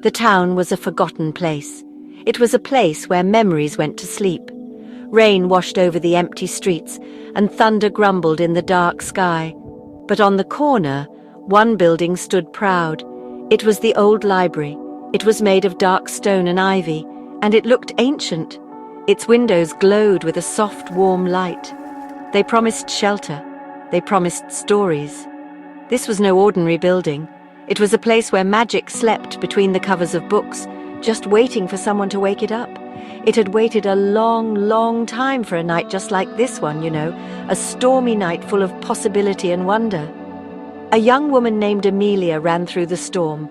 The town was a forgotten place. It was a place where memories went to sleep. Rain washed over the empty streets, and thunder grumbled in the dark sky. But on the corner, one building stood proud. It was the old library. It was made of dark stone and ivy, and it looked ancient. Its windows glowed with a soft, warm light. They promised shelter. They promised stories. This was no ordinary building. It was a place where magic slept between the covers of books, just waiting for someone to wake it up. It had waited a long, long time for a night just like this one, a stormy night full of possibility and wonder. A young woman named Emilia ran through the storm.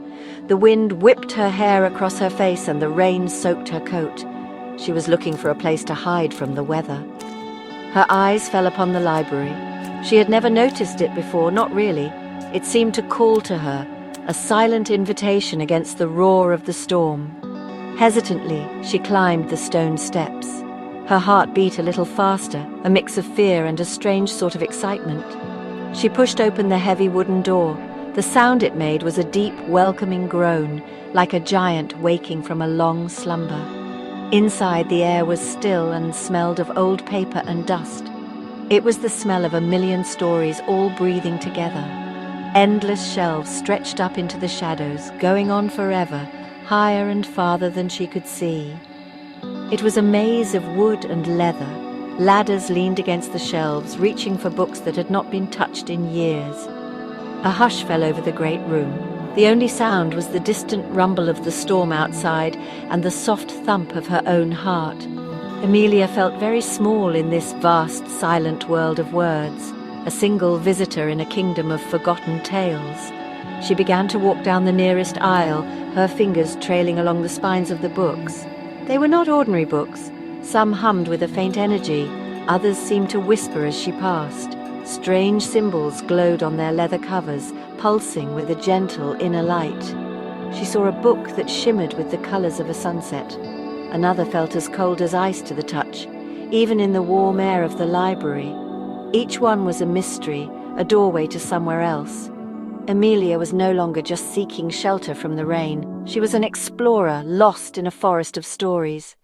The wind whipped her hair across her face and the rain soaked her coat. She was looking for a place to hide from the weather. Her eyes fell upon the library. She had never noticed it before, not really. It seemed to call to her, a silent invitation against the roar of the storm. Hesitantly, she climbed the stone steps. Her heart beat a little faster, a mix of fear and a strange sort of excitement. She pushed open the heavy wooden door. The sound it made was a deep, welcoming groan, like a giant waking from a long slumber. Inside, the air was still and smelled of old paper and dust. It was the smell of 1,000,000 stories all breathing together. Endless shelves stretched up into the shadows, going on forever, higher and farther than she could see. It was a maze of wood and leather. Ladders leaned against the shelves, reaching for books that had not been touched in years. A hush fell over the great room. The only sound was the distant rumble of the storm outside and the soft thump of her own heart. Emilia felt very small in this vast, silent world of words, a single visitor in a kingdom of forgotten tales. She began to walk down the nearest aisle, her fingers trailing along the spines of the books. They were not ordinary books. Some hummed with a faint energy, others seemed to whisper as she passed. Strange symbols glowed on their leather covers, pulsing with a gentle inner light. She saw a book that shimmered with the colors of a sunset. Another felt as cold as ice to the touch, even in the warm air of the library. Each one was a mystery, a doorway to somewhere else. Emilia was no longer just seeking shelter from the rain. She was an explorer, lost in a forest of stories.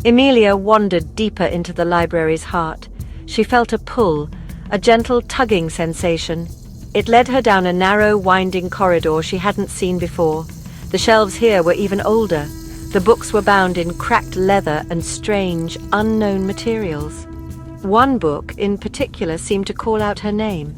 Emilia wandered deeper into the library's heart. She felt a pull, a gentle tugging sensation. It led her down a narrow, winding corridor she hadn't seen before. The shelves here were even older. The books were bound in cracked leather and strange, unknown materials. One book in particular seemed to call out her name.